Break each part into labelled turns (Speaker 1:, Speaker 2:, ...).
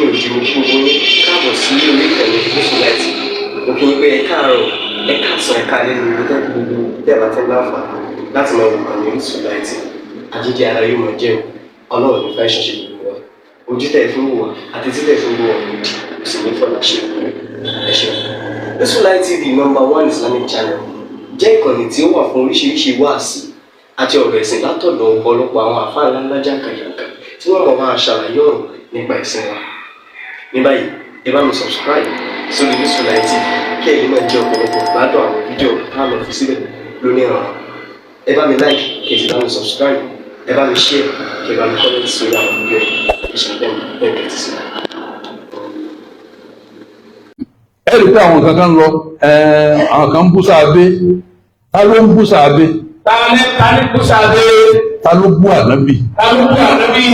Speaker 1: lẹ́yìn òjì mo kí gbogbo yín káàbọ̀ sí orí ìkànnì Orísun mo kí yín pé ẹ káàárọ̀ ẹ káàsán ẹ káalẹ́ ní gbogbo tẹ́lá tí ń láǹfà láti máa wò ìkànnì Orísun àjíjẹ ara yóò máa jẹun ọlọ́run ní fẹ́ ṣọṣẹ́ gbogbo wa ojú tẹ̀ fún wò wá àti títẹ̀ fún wò wá kò sì ní fọlá ṣe ẹ ṣeun. Orísun TV #1 Islamic channel jẹ́ ìkànnì tí ó wà fún oríṣiríṣi wáàsí àti ọ̀rọ̀ ẹ̀sìn látọ̀dọ̀ ọ̀pọ̀lọpọ̀ àwọn àfáà ńláńlá jàǹkàjàǹkà tí wọ́n mọ̀ máa ṣàlàyé ọ̀rọ̀ nípa ẹ̀sìn wa. Ní báyìí ẹ bá mi subscribe sórí Orísun TV kí ẹ̀yin máa jẹ́ ọ̀pọ̀lọpọ̀ gbádùn àwọn fídíò táwọn fi síbẹ̀ lónìí ọ̀rọ̀. Ẹ bá mi like kí ẹ sì bá mi subscribe, ẹ bá mi share kí ẹ bá mi comment sórí àwọn fídíò ìṣẹ̀lẹ̀ bẹ́ẹ̀ ti sí.
Speaker 2: ẹ rí i pé àwọn kankan lọ àwọn kan ń bú sáadé ta ló ń bú sáadé
Speaker 3: ta ni bú sáadé
Speaker 2: ta ló bú ànábì
Speaker 3: ta ló bú ànábì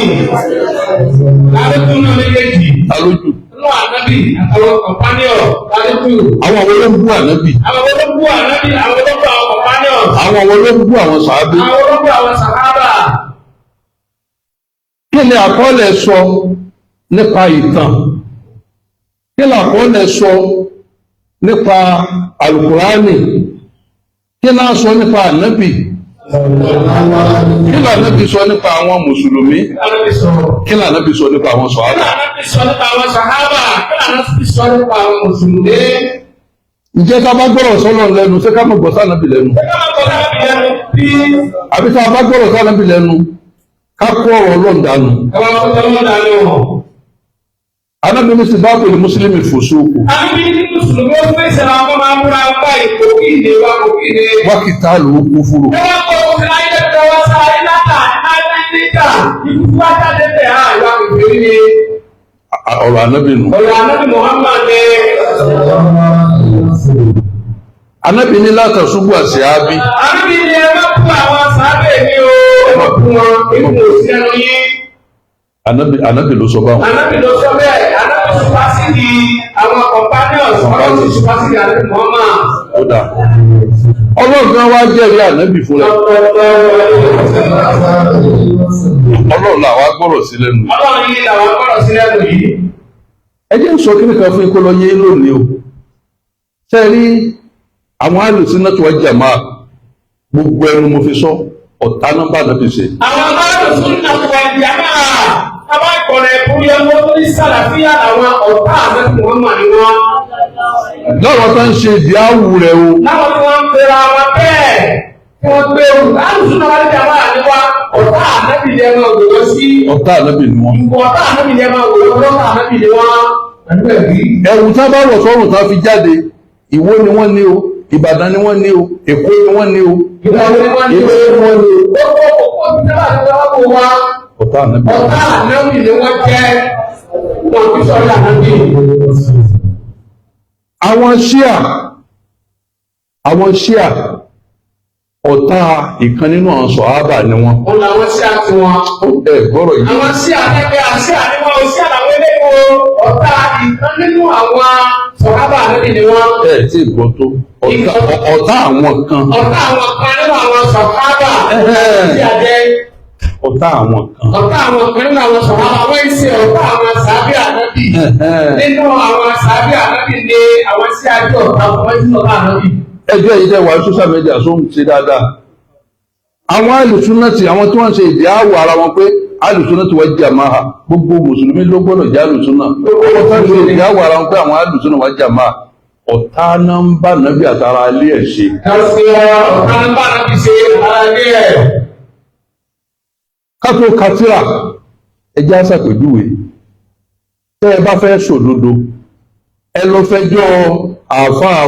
Speaker 3: ta ló bú náà méjèèjì
Speaker 2: ta ló jù
Speaker 3: nínú ànábì àwọn kọ̀mpánìọ̀ ta ló jù
Speaker 2: àwọn wo ló ń bú ànábì
Speaker 3: àwọn wo ló bú ànábì àwọn wo ló bú àwọn kọ̀mpánìọ̀
Speaker 2: àwọn wo ló ń bú àwọn sàábé
Speaker 3: àwọn wo ló bú àwọn sàhábà.
Speaker 2: kí ni àkọọ́lẹ̀ sọ nípa ìtàn kí ni àkọọ́lẹ̀ sọ nípa alukurani kí ni a sọ nípa ànábì kí ni ànábì sọ nípa àwọn mùsùlùmí kí ni ànábì sọ nípa àwọn sàhábà. Ǹjẹ́ ká bá gbọ́rọ̀ sọ́lọ̀ lẹ́nu ṣé ká mọ̀ gbọ́ sánàbì lẹ́nu àbí ká bá gbọ́rọ̀ sánàbì lẹ́nu ká kó ọ̀rọ̀ Ọlọ́run dànù. Ànábì ní sì bá pèlè mùsùlùmí fòsókò.
Speaker 3: Ànábì ní mùsùlùmí ó fèsì àwọn ọmọ máa múra ọgbà ìkókìdé wa kókìdé.
Speaker 2: Wákìtá ló kú fúrò.
Speaker 3: Ẹ wá kọ́ òfin ayélujára wá sáré látà náírà ikú wá jáde bẹ̀ á ìwà ìgbèrí ni.
Speaker 2: Ọ̀rọ̀ ànábì nù.
Speaker 3: Ọ̀rọ̀ ànábì Muhammad ni.
Speaker 2: Ànábì ní látà ṣubú àṣẹ ábí.
Speaker 3: Ànábì ní ẹ má kú àwọn sábẹ́ mi o. Ẹ má kú wọn inú òsì ẹnu yín.
Speaker 2: Ànábì ló sọ báwọn.
Speaker 3: Ànábì ló sọ bẹ́ẹ̀. Ànábì ṣùpá sí di àwọn companions. Ọlọ́run ti ṣùpá sí di ànábì Muhammad.
Speaker 2: Ó dà. Ọlọ́run kan wá jẹ́rìí ànábì fún rẹ̀. Ọlọ́run làwa gbọ́rọ̀ sí lẹ́nu.
Speaker 3: Ọlọ́run yìí làwa gbọ́rọ̀ sí lẹ́nu yìí.
Speaker 2: Ẹ jẹ́ ń sọ kí nìkan fún ikú lọ yé lónìí o. Ṣé rí àwọn Ahlus-Sunnah wal Jamā'ah gbogbo ẹnu mo fi sọ ọ̀tá nọ́mbà náà fi ṣe.
Speaker 3: Àwọn Ahlus-Sunnah wal Jamā'ah àwọn ìkọ̀rọ̀ ẹ̀kúnlẹ̀ wọn tó ní sàlàfíà àwọn ọ̀tá àmẹ́kùn wọn mà ní wọn.
Speaker 2: Lọ́wọ́ tó ń ṣe ìdíáwù rẹ̀ o.
Speaker 3: Láwọn tí wọ́n ń pera wọn bẹ́ẹ̀ kí wọ́n gbé o. Ahlus-Sunnah wal Jamā'ah ní wa ọ̀tá ànábì ni ẹ máa wòlọ́ sí.
Speaker 2: Ọ̀tá ànábì ni wọ́n.
Speaker 3: Ọ̀tá ànábì ni ẹ máa wòlọ́ ọ̀tá ànábì ni wọ́n.
Speaker 2: Ẹ̀wù tá bá wọ̀ sọ́rùn tá fi jáde Ìwó ni wọ́n ní o Ìbàdàn ni wọ́n ní o Èkó ni wọ́n ní o
Speaker 3: Ìlọrin ni wọ́n ní o.
Speaker 2: Ọ̀tá ànábì.
Speaker 3: Ọ̀tá ànábì ni wọ́n jẹ́ wọn kí sọ́rí ànábì. Àwọn Ṣíà ọ̀tá ìkan nínú àwọn sọ̀hábà ni wọ́n. Wọ́n làwọn Ṣíà tí wọ́n.
Speaker 2: Ẹ gbọ́rọ̀ yìí.
Speaker 3: Àwọn Ṣíà tẹ́gbẹ́ àṣíà ni wọ́n Ṣíà làwọn eléwo ọ̀tá ìkan nínú àwọn sọ̀hábà ànábì ni wọ́n.
Speaker 2: Ẹ tí ì gbọ́ tó ọ̀tá àwọn kan.
Speaker 3: Ọ̀tá àwọn kan nínú àwọn sọ̀hábà Ṣíà jẹ́.
Speaker 2: Ọ̀tá àwọn kan.
Speaker 3: Ọ̀tá àwọn kan nínú àwọn sọ̀hábà wọ́n ń ṣe ọ̀tá àwọn sàábì ànábì. Nínú àwọn sàábì ànábì ni àwọn Ṣíà jẹ́ ọ̀tá àwọn ọ̀tá ànábì.
Speaker 2: Ẹjọ́ yìí dẹ̀ wà social media tó ń ṣe dáadáa. Àwọn Ahlus-Sunnah àwọn tí wọ́n ṣe ìdíáwò ara wọn pé Ahlus-Sunnah wal Jamā'ah gbogbo mùsùlùmí ló gbọ́dọ̀ jẹ́ Ahlus-Sunnah. Gbogbo tó ń ṣe ìdíáwò ara wọn pé àwọn Ahlus-Sunnah wal Jamā'ah ọ̀tá nọ́mbà nàbí àtàrà alẹ́ ẹ̀ ṣe.
Speaker 3: Ọ̀tá nọ́mbà nàbí ṣe ara alẹ́ ẹ̀.
Speaker 2: Kátó katira ẹjẹ́ àṣàpèjúwe tẹ́ ẹ bá fẹ́ sòdodo ẹ lọ fẹjọ́ àáfàá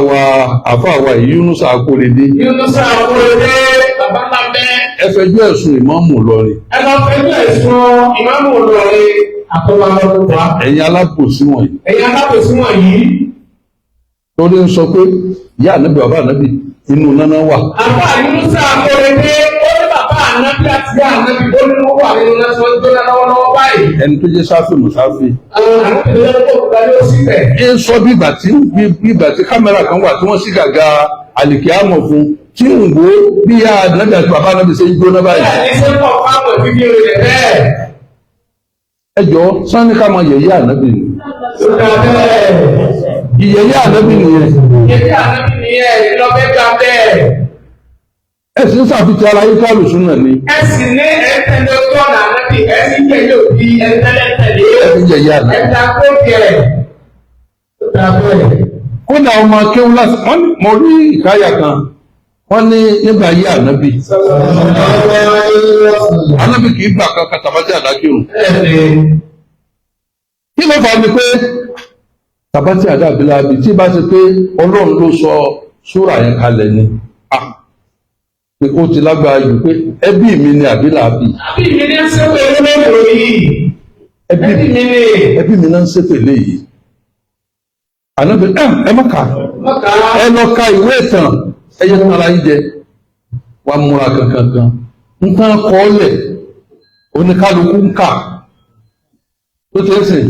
Speaker 2: wa Yúnúsà Akóredé.
Speaker 3: Yúnúsà Akóredé bàbá lábẹ́.
Speaker 2: Ẹ fẹjọ́ ẹ̀sùn ìmáàmù Ìlọrin.
Speaker 3: Ẹ lọ fẹjọ́ ẹ̀sùn ìmáàmù Ìlọrin àtọ́wálọ́wọ́.
Speaker 2: Ẹ̀yin alábòsí wọ̀nyí.
Speaker 3: Ẹ̀yin alábòsí wọ̀nyí.
Speaker 2: Torí ń sọ pé ìyá ànábì bàbá ànábì inú náná wà.
Speaker 3: Àbá Yúnúsà Akóredé ó ní bàbá ànábì àti ìyá ànábì ó ní wọ́n wà nínú náà tí wọ́n jóná lọ́wọ́lọ́wọ́ báyìí.
Speaker 2: Ẹni tó jẹ́ Sáfì Mùsáfì.
Speaker 3: Àwọn ànábì ló ń kó gbàdé ó sì bẹ̀.
Speaker 2: Ẹ sọ bí ìgbà tí kámẹ́rà kan wà tí wọ́n sì gàga àlìkíámọ̀ fún tí ń wo bí ìyá ànábì àti bàbá ànábì ṣe ń jóná báyìí.
Speaker 3: Bẹ́ẹ̀ ni ṣé pọ̀ fáwọn ìdíje rẹ̀ bẹ́ẹ̀.
Speaker 2: ẹjọ́ sanni ká máa yẹ̀yẹ́ ànábì ni ìyẹ̀yẹ́ ànábì nìyẹn
Speaker 3: lọ́bẹ̀ gbà bẹ́ẹ̀.
Speaker 2: ẹ̀sìn ṣàfihàn ara yín káàlù súnà ni.
Speaker 3: ẹ̀sìn ní ẹ̀ńtẹ̀lẹ̀ tọ́nà ànábì ẹ̀sìn yẹ̀yẹ́ òbí ẹ̀ńtẹ̀lẹ̀ tẹ̀lé.
Speaker 2: ẹ̀sìn yẹ̀yẹ́ ànábì.
Speaker 3: ẹ̀dá kókè
Speaker 2: kódà ọmọ akéwù láti wọ́n mọ̀ rí ìkáyà kan wọ́n ní nígbà yí ànábì ànábì kì í gbà kankan tàbátì àdákìrùn kí ló fà á ni pé tàbátì àdábìlábì tí bá ti pé ọlọ́run ló sọ súrà yẹn kalẹ̀ ni pé ó ti lágbára jù pé ẹbí mi ni àbílàbì
Speaker 3: àbí mi ní sẹ́pẹ̀ lórí yìí
Speaker 2: ẹbí mi náà ń sẹ́pẹ̀ léyìí ànábì ẹ má kà ẹ lọ ka ìwé ìtàn ẹyẹ tó ara yìí jẹ wà múra kankan nǹkan kọ́ọ̀lẹ̀ oníkálukú ń kà tó tẹ́ sìn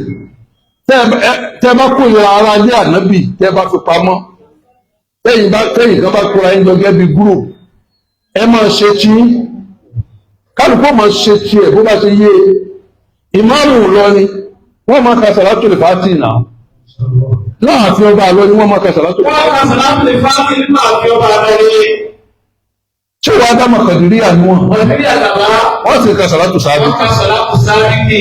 Speaker 2: tẹ́ bá kó ìlera ara ní ànábì tẹ́ bá fi pamọ́ tẹ́yìn kan bá kóra yín jọgẹ́ bí gúrò ẹ máa ṣe tí kálukú máa ṣe tí ẹ̀ bó bá ṣe yé ìmáàmù Ìlọrin wọ́n máa ka Salatul Fati náà láàfin ọba àlọ́ ni wọ́n máa ka Salatul Fati.
Speaker 3: wọ́n ka Salatul Fati nínú àfin ọba àlọ́ ni.
Speaker 2: ṣé wàá dá Kàdìríyà ni wọ́n.
Speaker 3: Kàdìríyà bàbá.
Speaker 2: wọ́n sì ka Salatul Sábì.
Speaker 3: wọ́n ka Salatul Sábì.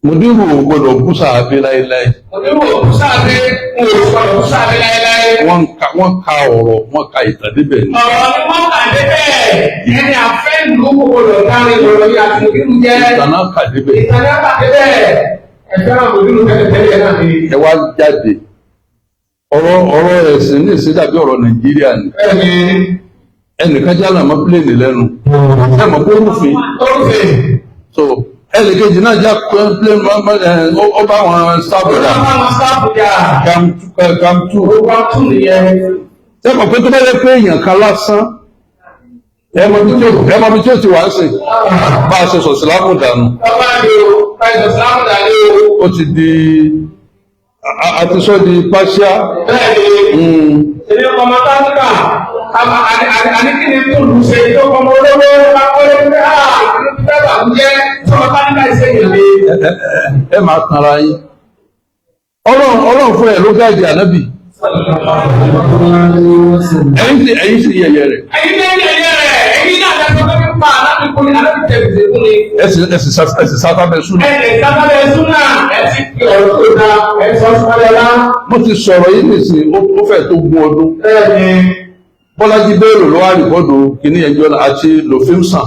Speaker 2: Mùdírù ò gbọdọ̀ bú sàábé láéláé.
Speaker 3: Mùdírù ò bú sàábé, ò gbọdọ̀ bú sàábé láéláé.
Speaker 2: Wọ́n ka ọ̀rọ̀, wọ́n ka ìtàn débẹ̀ ni.
Speaker 3: ọ̀rọ̀ ni wọ́n kà débẹ̀. ẹni àfẹ́ ìlú gbọdọ̀ dárí lọ́rọ̀ yìí àti Mùdírù jẹ́.
Speaker 2: Ìtàn náà kà débẹ̀.
Speaker 3: ìtàn náà kà débẹ̀. ẹ̀fẹ́ràn Mùdírù tẹ́lẹ̀ náà ni.
Speaker 2: Ẹ wá jáde. ọ̀rọ̀ ẹ̀sìn ní ìsìn dàbí ọ̀rọ̀ Nàìjíríà ni. ẹnìkan jálà mọ́ pílẹ̀nì lẹ́nu. ẹ mọ̀ pé orúfin. so ẹnìkejì náà já pílẹ̀nì ọba àwọn sábùdà. Gam2. ẹ mọ̀ pé tó bá yẹ pé èèyàn kan lásán ẹ mọ̀ bí tí ó ti wá ń sìn bá a ṣe sọ sílámù dànù. ó ti di àti sọ di pàṣẹ.
Speaker 3: Èmi ọmọ táǹkà, àníkìní tó lù ṣe tó kọmọ olówó akọ́lé pé ààrùn tó fẹ́ bà ń jẹ́ sọmọ táǹkà ìṣe ìrìnlẹ̀.
Speaker 2: Ẹ máa kanra yín. Ọlọ́run fún ẹ̀ ló gáàdì ànábì. Ẹ̀yin sì yẹ̀yẹ̀ rẹ̀.
Speaker 3: Ẹ̀yin náà yẹ̀yẹ̀ rẹ̀, ẹ̀yin náà lẹ́sọ̀ pé pípa alábì kúni, alábì tẹ̀sí kúni.
Speaker 2: Ẹ̀sìn sátábẹ̀ súnà.
Speaker 3: Ẹ̀sìn sátábẹ̀ súnà, ẹ̀sìn kí ọ̀rọ̀ tó dá, ẹ̀sìn ọ̀sùnmọ́lẹ́lá.
Speaker 2: Mo ti sọ̀rọ̀ yìí nìsín, ó fẹ́ tó gún ọdún. Bọ́lájí Bello ló wá rìkọ́dù kìíní ẹjọ́ náà àti Lòfímsàn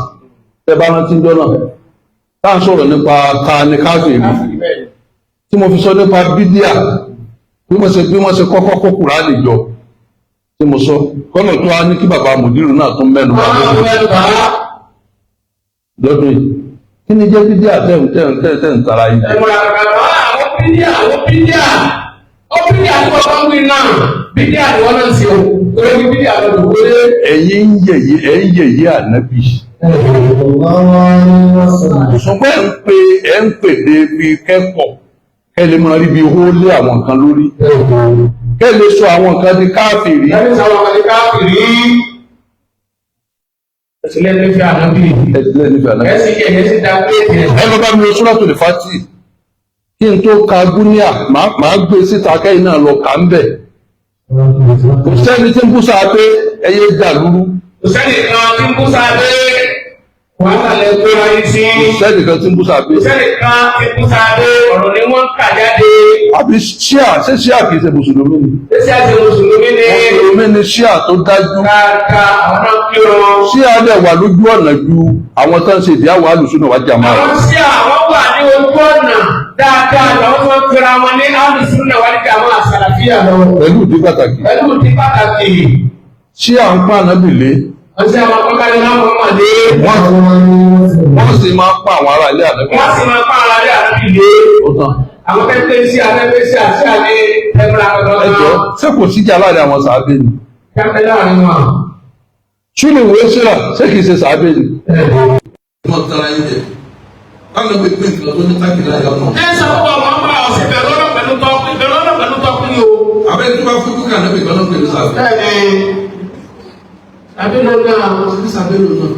Speaker 2: tẹ́ bá rántí jọ náà. Tá à ń sọ̀rọ̀ nípa ta ni káfíìrì. Tí mo fi sọ nípa bídíà bí wọ́n ṣe kọ́kọ́ kó Kùránì jọ tí mo sọ kọ́nà tó wá ní kí bàbá Mùdírù náà tún mẹ́nu bá lọ́dún yìí. Kí ni jẹ́ bídíà tẹ́ ń tara yìí?
Speaker 3: Àwọn bídíà tí wọ́n bá ń wí náà bídíà ni wọ́n náà ń ṣe o. Orí bídíà lọ́dún wọlé.
Speaker 2: Ẹ̀yin ń yẹ̀yẹ́ ànábì. Ṣùgbọ́n ẹ̀ ń pèdè bíi kẹ́kọ̀ọ́ kẹ́ lè máa rí bí owó lé àwọn nǹkan lórí kẹ́ lè sọ àwọn nǹkan di káfìrí.
Speaker 3: Ẹ̀sìn lẹ́nìfẹ́ ànábì. Ẹ̀sìn kẹ̀kẹ́ sí dábìlì.
Speaker 2: Ẹ lọ bá mi lọ Suratul Fati kí n tó ka gúníà máa gbé síta kẹ́yìn náà lọ kà ń bẹ̀. Kò sẹ́ni tí ń bú sáà pé ẹyẹ dà lúrú.
Speaker 3: Kò sẹ́ni kan tí ń bú sáà pé wàhálà lẹ tó ayé sí.
Speaker 2: Kò sẹ́ni kan tí ń bú sáà pé.
Speaker 3: Kò sẹ́ni kan tí ń bú sáà pé ọ̀rọ̀ ni wọ́n kà jáde.
Speaker 2: Àbí ṣíà ṣé ṣíà kìí ṣe mùsùlùmí ni?
Speaker 3: Ṣé ṣíà ṣe mùsùlùmí ni?
Speaker 2: Mùsùlùmí ni ṣíà tó dájú.
Speaker 3: Káàkà àwọn náà kí o.
Speaker 2: Ṣíà dẹ̀ wà lójú ọ̀nà ju àwọn tó ń ṣe ìdíyàwó alùsùn náà wá jà máa.
Speaker 3: Àwọn ṣíà wọ́n wà ní ojú ọ̀nà dáadáa lọ́wọ́ tó ń fira wọn ní alùsùn náà wá jà máa ṣàlàfíà lọ.
Speaker 2: Pẹ̀lú ìdí pàtàkì.
Speaker 3: Pẹ̀lú ìdí pàtàkì.
Speaker 2: Ṣíà ń pa ànábì lé.
Speaker 3: Ọ̀sẹ̀ àwọn akọ́kọ́lẹ́ náà wọ́n mọ̀ lé.
Speaker 2: Wọ́n sì máa pa àwọn ará ilé ànábì.
Speaker 3: Wọ́n sì máa pa ara rẹ̀ ànábì lé.
Speaker 2: Ó tán.
Speaker 3: Àwọn afẹ́fẹ́ sí àti àní ẹgbẹ́ àkọ́kọ́
Speaker 2: Ẹ jọ̀ọ́ ṣé kò síjà láàrin àwọn sàábé ni?
Speaker 3: Kẹ́kẹ́ láàrin wọn.
Speaker 2: Ṣúlẹ̀ ìwé síra ṣé kìí ṣe sàábé ni? Wọ́n tara yín jẹ. Báwo ni pé nǹkan tó ní káàkiri àyà náà?
Speaker 3: Ẹ sọ fún ọmọ ọmọ ọ̀sẹ̀ bẹ̀rẹ̀ ọ̀nà pẹ̀lú tọ́kùn yìí o.
Speaker 2: Àbẹ́ tó bá fún kúkà náà bìkan náà pẹ̀lú sàábé.
Speaker 3: abẹ́lẹ̀ náà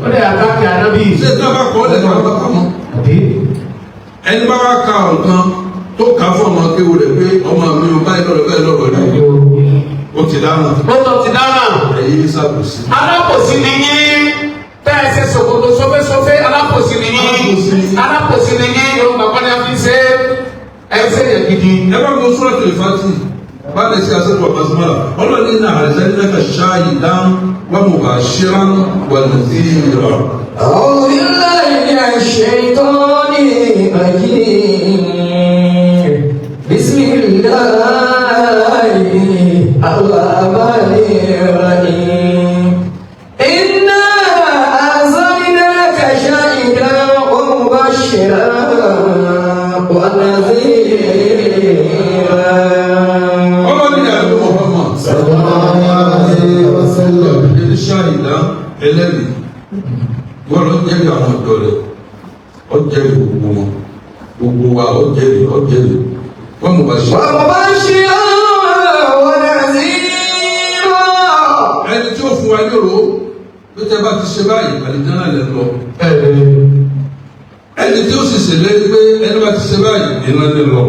Speaker 3: ó lè àtàkì ànábì.
Speaker 2: ṣé tí wọ́n bá kọ́ ọ́ lẹ̀ ká bá kà mọ́. ẹni bá wá ka nǹkan tó kà fún ọmọ kéwòn rẹ̀ pé ọmọ mi ò báyìí lọ́rọ̀ bẹ́ẹ̀ lọ́rọ̀ rẹ̀ ó ti dáná.
Speaker 3: ó ti dáná.
Speaker 2: ẹ̀yin sábòsí.
Speaker 3: alábòsí ni yín tẹ́ ẹ ṣe ṣòkòtò sọfẹ́sọfẹ́ alábòsí ni yín alábòsí ni yín yorùbá kọ́ni a fi ṣe ẹsẹ̀ yẹn gidi.
Speaker 2: ẹ bá gbọ́ sọ́rọ́ tó lè fa tì bá lè ṣe àṣẹ pọ̀ pàṣípàlà ọlọ́ọ̀ni ní àrẹ̀sẹ̀ ní ẹ̀ka ṣáàyì dáhùn wọ́n mú bá ṣíra wà lẹ́sí ìrọ̀.
Speaker 4: أعوذ بالله من الشيطان الرجيم بسم الله الرحمن الرحيم إنا أرسلناك شاهدا ومبشرا ونذيرا.
Speaker 2: ọlọ́ọ̀ni àbí Muhammad
Speaker 4: صلى الله عليه وسلم.
Speaker 2: ẹni ṣáàyì dáhùn ẹlẹ́rìí wọ́n lọ jẹ́rìí àwọn ọ̀dọ́ rẹ̀ ọ jẹ́rìí gbogbo wọn gbogbo wa ọ jẹ́rìí wọ́n mú bá ṣe.
Speaker 4: ومبشرا ونذيرا.
Speaker 2: ẹni tí ó fún wa lérò ló tẹ́ bá ti ṣe báyìí àlìjáná lẹ lọ. ẹni tí ó sì ṣèlérí pé ẹni bá ti ṣe báyìí iná lẹ lọ.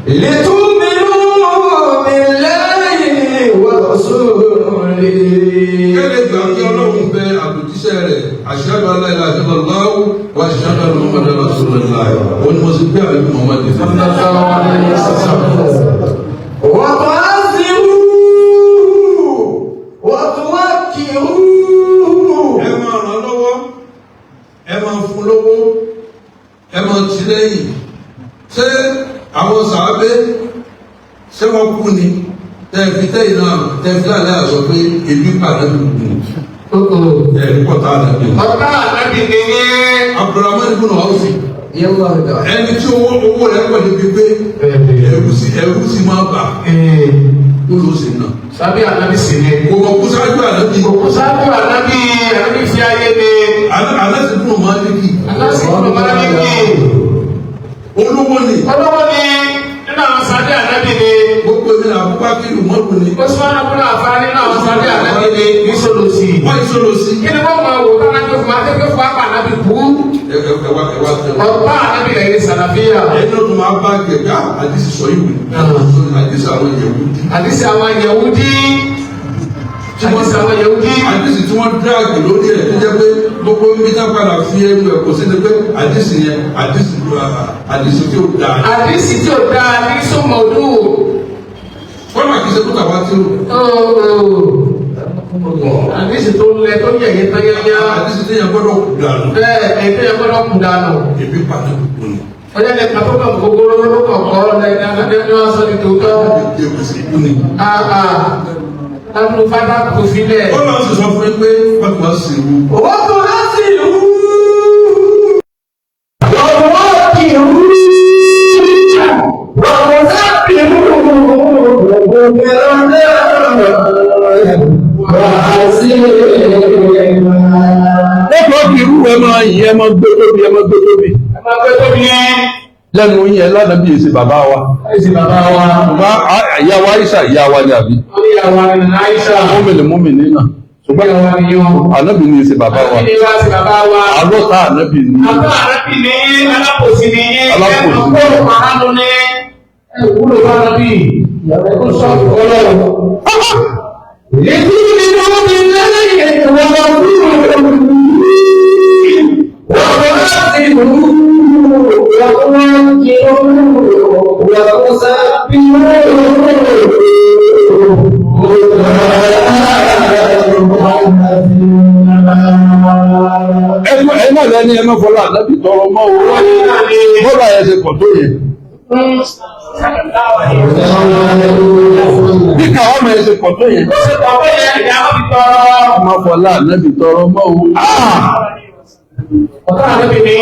Speaker 4: لتؤمنوا بالله ورسوله.
Speaker 2: kẹ́lẹ́ gbà kí ọlọ́run bẹ àbùtíṣẹ́ rẹ̀ ashhadu an la ilaha illallah wa ashhadu anna muhammadan rasulullah òun ni mo sì gbé àbí muhammad ní sọ́dọ̀.
Speaker 4: وتعزروه وتوكروه.
Speaker 2: ẹ máa ràn lọ́wọ́ ẹ máa fún lówó ẹ máa tì lẹ́yìn ṣé àwọn sàábé ṣé wọ́n kú ni tẹ̀fi tẹ̀yìn náà tẹ̀fi láàlẹ́ àṣọ pé ebi pàdé kùkù ẹ̀rí pọ̀tà àdàbí.
Speaker 3: ọ̀tá ànábì ni yín.
Speaker 2: Abdulrahman ibùnà ọ̀sìn
Speaker 4: يلا ده.
Speaker 2: ẹni tí owó rẹ̀ pọ̀ níbi pé ẹ̀rù sì máa bà ó ló sì nà.
Speaker 3: sábẹ́ ànábì sì ni.
Speaker 2: kò mọ̀ kú sáájú ànábì.
Speaker 3: òkú sábẹ́ ànábì fi ayé ni.
Speaker 2: alásì fún ọmọ adékì.
Speaker 3: aláṣẹ ìlú máa ń ní.
Speaker 2: olówó ni.
Speaker 3: olówó ni nínú àwọn sábẹ́ ànábì ni.
Speaker 2: gbogbo ní Abubakar mọ́tò ni.
Speaker 3: ó sọ wọn kúrò àǹfààní nínú àwọn sábẹ́ ànábì ni ní sọlọsì.
Speaker 2: wọ́n ìṣòro sí.
Speaker 3: kí ni wọ́n máa wò káná tó fún akẹ́kọ̀ọ́ fún apá ànábì kú.
Speaker 2: ẹwà
Speaker 3: ọ̀pá ànábì rẹ̀ ní sàlàfíà.
Speaker 2: ẹni náà tó máa bá gẹ̀gá àdìsí sọ ìwé àdìsí àwọn Yẹhudi.
Speaker 3: àdìsí àwọn Yẹhudi. àdìsí àwọn Yẹhudi.
Speaker 2: àdìsí tí wọ́n dráàgì lórí ẹ̀ tó jẹ́ pé gbogbo mímítà padà fi ẹnu ẹ̀ kò sí ni pé àdìsí yẹn àdìsí tí ó dáa.
Speaker 3: àdìsí tí ó dáa ní sọmọdún.
Speaker 2: wọ́n máa kí sẹ́kútà wá tí ó.
Speaker 3: àdìsí tó lẹ tó yẹ̀yẹ́ tó yẹ́yẹ́.
Speaker 2: àdìsí tí yẹn gbọ́dọ̀ kú dànù.
Speaker 3: bẹ́ẹ̀ ẹgbẹ́ yẹn gbọ́dọ̀ kú dànù.
Speaker 2: ebi pàdé kúkú ni.
Speaker 3: ọjọ́ ní pàtó kan gbogbo lórúkọ kọ̀ọ̀kọ́ lẹ́yìn ní wọ́n sọ ní tòótọ́.
Speaker 2: ebi sì kú ni.
Speaker 3: tábìlì fada kò filẹ̀.
Speaker 2: ó lọ sí sọ fún mi pé wọ́n ti wá sí ewu.
Speaker 4: وتعزروه
Speaker 2: lọ́pọ̀ kí irú ẹ máa yí ẹ máa gbé tóbi ẹ máa gbé tóbi.
Speaker 3: ẹ máa gbé tóbi yẹn.
Speaker 2: lẹ́nu yẹn lọ́nà bí èsì bàbá wa.
Speaker 3: èsì bàbá wa.
Speaker 2: ìyá wa Aisha ìyá wa ni àbí.
Speaker 3: ó ní ìyàwó ni Aisha.
Speaker 2: mọ́mìnì náà. ṣùgbọ́n
Speaker 3: ìyàwó ni yóò.
Speaker 2: ànábì ni èsì bàbá wa.
Speaker 3: ànábì ni wá sí bàbá wa.
Speaker 2: alọ́ta ànábì ni.
Speaker 3: àbá ànábì ni alápòsí ni.
Speaker 2: alápòsí.
Speaker 3: ẹ máa kó àánú ni. ẹ wúlò bá ànábì. ó sọ ọlọ́run.
Speaker 4: لتؤمنوا بالله ورسوله
Speaker 2: ẹ náà lẹ́ni ẹ máa fọlá ànábì tọrọ mọ́ owó bọ́lá ẹ̀ ṣe pọ̀ tó yẹ. bí káwọn ọmọ ẹ̀ ṣe pọ̀ tó yẹ. ọmọ fọlá ànábì tọrọ mọ́ owó.
Speaker 3: ọ̀tá ànábì ni.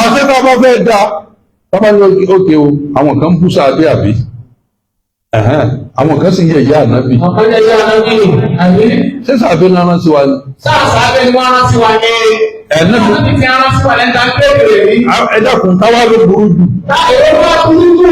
Speaker 2: àti tá a bá fẹ́ dá tọ́ba ní òkè o àwọn kan bú sáadé àbí àwọn kan sì yẹ ìyá ànábì.
Speaker 3: ọ̀kan jẹ́ ìyá ànábì àbí.
Speaker 2: ṣé sàbẹ̀ náà rán sí wa ni.
Speaker 3: sáàsábẹ́ ni wọ́n rán sí wa ní. ànábì ti rán sí wa lẹ́ńtà pé kèrè rí.
Speaker 2: ẹ dákun táwa ló burú jù.
Speaker 3: táyé wá burú jù.